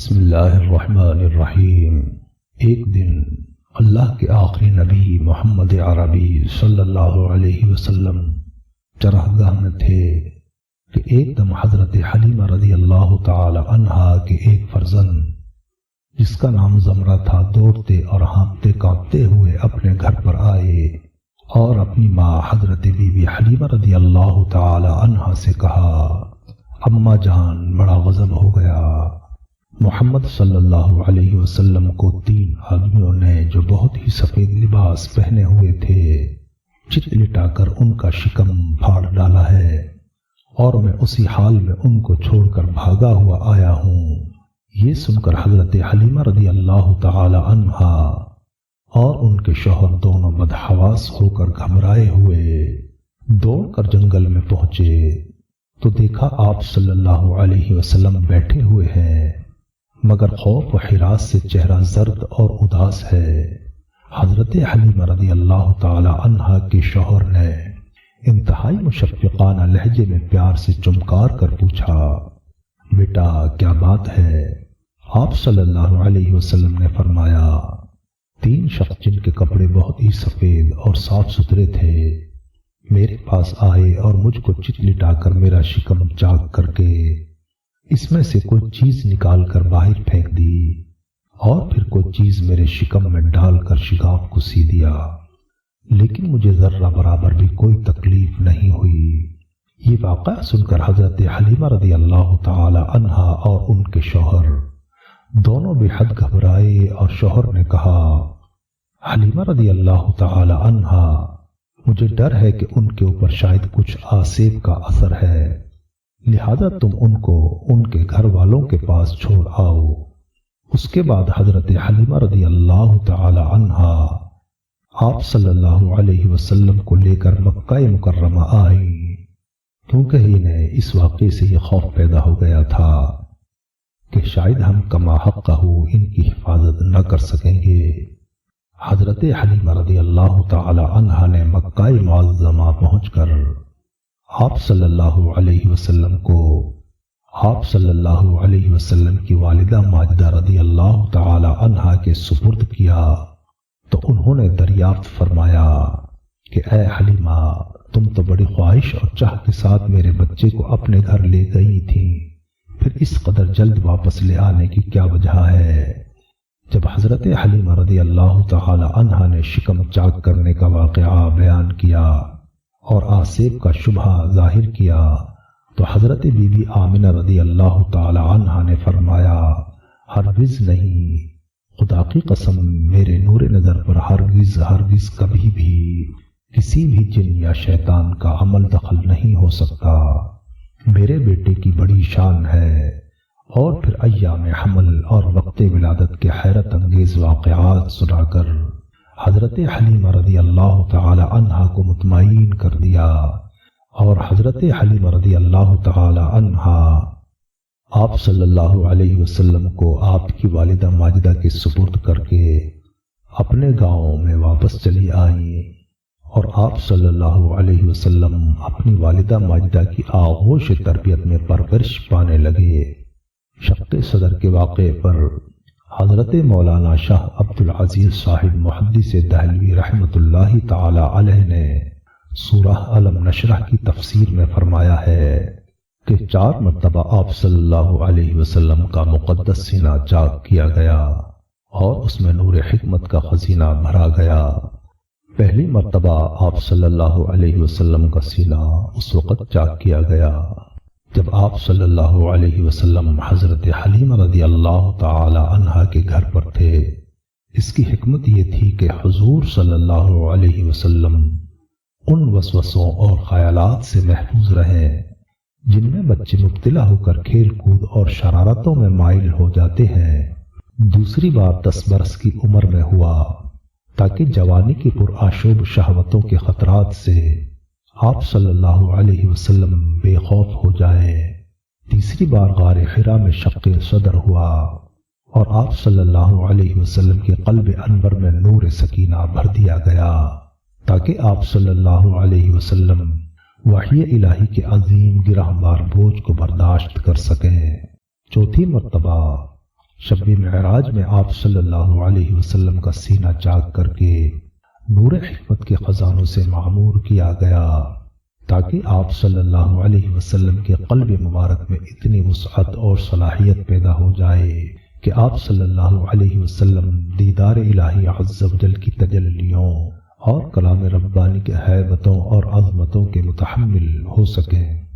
بسم اللہ الرحمن الرحیم۔ ایک دن اللہ کے آخری نبی محمد عربی صلی اللہ علیہ وسلم چراگاہ میں تھے کہ ایک دم حضرت حلیمہ رضی اللہ تعالی عنہا کے ایک فرزند جس کا نام زمرہ تھا دوڑتے اور ہانپتے کانپتے ہوئے اپنے گھر پر آئے اور اپنی ماں حضرت بی بی حلیمہ رضی اللہ تعالی عنہا سے کہا، اماں جان بڑا غضب ہو گیا۔ محمد صلی اللہ علیہ وسلم کو 3 آدمیوں نے جو بہت ہی سفید لباس پہنے ہوئے تھے چت لٹا کر ان کا شکم پھاڑ ڈالا ہے اور میں اسی حال میں ان کو چھوڑ کر بھاگا ہوا آیا ہوں۔ یہ سن کر حضرت حلیمہ رضی اللہ تعالی عنہا اور ان کے شوہر دونوں بدحواس ہو کر گھبرائے ہوئے دوڑ کر جنگل میں پہنچے تو دیکھا آپ صلی اللہ علیہ وسلم بیٹھے ہوئے ہیں، مگر خوف و ہراس سے چہرہ زرد اور اداس ہے۔ حضرت حلیمہ رضی اللہ تعالی عنہا کے شوہر نے انتہائی مشفقانہ لہجے میں پیار سے چمکار کر پوچھا، بیٹا کیا بات ہے؟ آپ صلی اللہ علیہ وسلم نے فرمایا، 3 شخص جن کے کپڑے بہت ہی سفید اور صاف ستھرے تھے میرے پاس آئے اور مجھ کو چت لٹا کر میرا شکم چاک کر کے اس میں سے کوئی چیز نکال کر باہر پھینک دی اور پھر کوئی چیز میرے شکم میں ڈال کر شگاف کو سی دیا، لیکن مجھے ذرہ برابر بھی کوئی تکلیف نہیں ہوئی۔ یہ واقعہ سن کر حضرت حلیمہ رضی اللہ تعالی عنہا اور ان کے شوہر دونوں بے حد گھبرائے اور شوہر نے کہا، حلیمہ رضی اللہ تعالی عنہا مجھے ڈر ہے کہ ان کے اوپر شاید کچھ آسیب کا اثر ہے، لہذا تم ان کو ان کے گھر والوں کے پاس چھوڑ آؤ۔ اس کے بعد حضرت حلیمہ رضی اللہ تعالی عنہا آپ صلی اللہ علیہ وسلم کو لے کر مکہ مکرمہ آئی، کیونکہ انہیں اس واقعے سے یہ خوف پیدا ہو گیا تھا کہ شاید ہم کما حق ان کی حفاظت نہ کر سکیں گے۔ حضرت حلیمہ رضی اللہ تعالی عنہا نے مکہ معظمہ پہنچ کر آپ صلی اللہ علیہ وسلم کو آپ صلی اللہ علیہ وسلم کی والدہ ماجدہ رضی اللہ تعالی عنہا کے سپرد کیا تو انہوں نے دریافت فرمایا کہ اے حلیمہ، تم تو بڑی خواہش اور چاہ کے ساتھ میرے بچے کو اپنے گھر لے گئی تھی، پھر اس قدر جلد واپس لے آنے کی کیا وجہ ہے؟ جب حضرت حلیمہ رضی اللہ تعالی عنہا نے شکم چاک کرنے کا واقعہ بیان کیا اور آسیب کا شبہ ظاہر کیا تو حضرت بی بی آمنہ رضی اللہ تعالی عنہا نے فرمایا، ہرگز نہیں، خدا کی قسم میرے نور نظر پر ہرگز کبھی بھی کسی بھی جن یا شیطان کا عمل دخل نہیں ہو سکتا۔ میرے بیٹے کی بڑی شان ہے۔ اور پھر ایام حمل اور وقت ولادت کے حیرت انگیز واقعات سنا کر حضرت حلیمہ رضی اللہ تعالی عنہا کو مطمئن کر دیا اور حضرت حلیمہ رضی اللہ تعالی عنہا آپ صلی اللہ علیہ وسلم کو آپ کی والدہ ماجدہ کے سپرد کر کے اپنے گاؤں میں واپس چلی آئیں اور آپ صلی اللہ علیہ وسلم اپنی والدہ ماجدہ کی آغوش تربیت میں پرورش پانے لگے۔ شق صدر کے واقعے پر حضرت مولانا شاہ عبد العزیز صاحب محدث دہلوی رحمۃ اللہ تعالی علیہ نے سورہ علم نشرح کی تفسیر میں فرمایا ہے کہ 4 مرتبہ آپ صلی اللہ علیہ وسلم کا مقدس سینہ چاک کیا گیا اور اس میں نور حکمت کا خزینہ بھرا گیا۔ پہلی مرتبہ آپ صلی اللہ علیہ وسلم کا سینہ اس وقت چاک کیا گیا جب آپ صلی اللہ علیہ وسلم حضرت حلیمہ رضی اللہ تعالی عنہا کے گھر پر تھے۔ اس کی حکمت یہ تھی کہ حضور صلی اللہ علیہ وسلم ان وسوسوں اور خیالات سے محفوظ رہیں جن میں بچے مبتلا ہو کر کھیل کود اور شرارتوں میں مائل ہو جاتے ہیں۔ دوسری بار 10 برس کی عمر میں ہوا تاکہ جوانی کی پرآشوب شہوتوں کے خطرات سے آپ صلی اللہ علیہ وسلم بے خوف ہو جائے۔ تیسری بار غار حرا میں شق صدر ہوا اور آپ صلی اللہ علیہ وسلم کے قلب انور میں نور سکینہ بھر دیا گیا تاکہ آپ صلی اللہ علیہ وسلم وحی الہی کے عظیم گرہموار بوجھ کو برداشت کر سکیں۔ چوتھی مرتبہ شب معراج میں آپ صلی اللہ علیہ وسلم کا سینہ چاک کر کے نور حکمت کے خزانوں سے معمور کیا گیا تاکہ آپ صلی اللہ علیہ وسلم کے قلب مبارک میں اتنی وسعت اور صلاحیت پیدا ہو جائے کہ آپ صلی اللہ علیہ وسلم دیدار الہی عز و جل کی تجلیوں اور کلام ربانی کے ہیبتوں اور عظمتوں کے متحمل ہو سکیں۔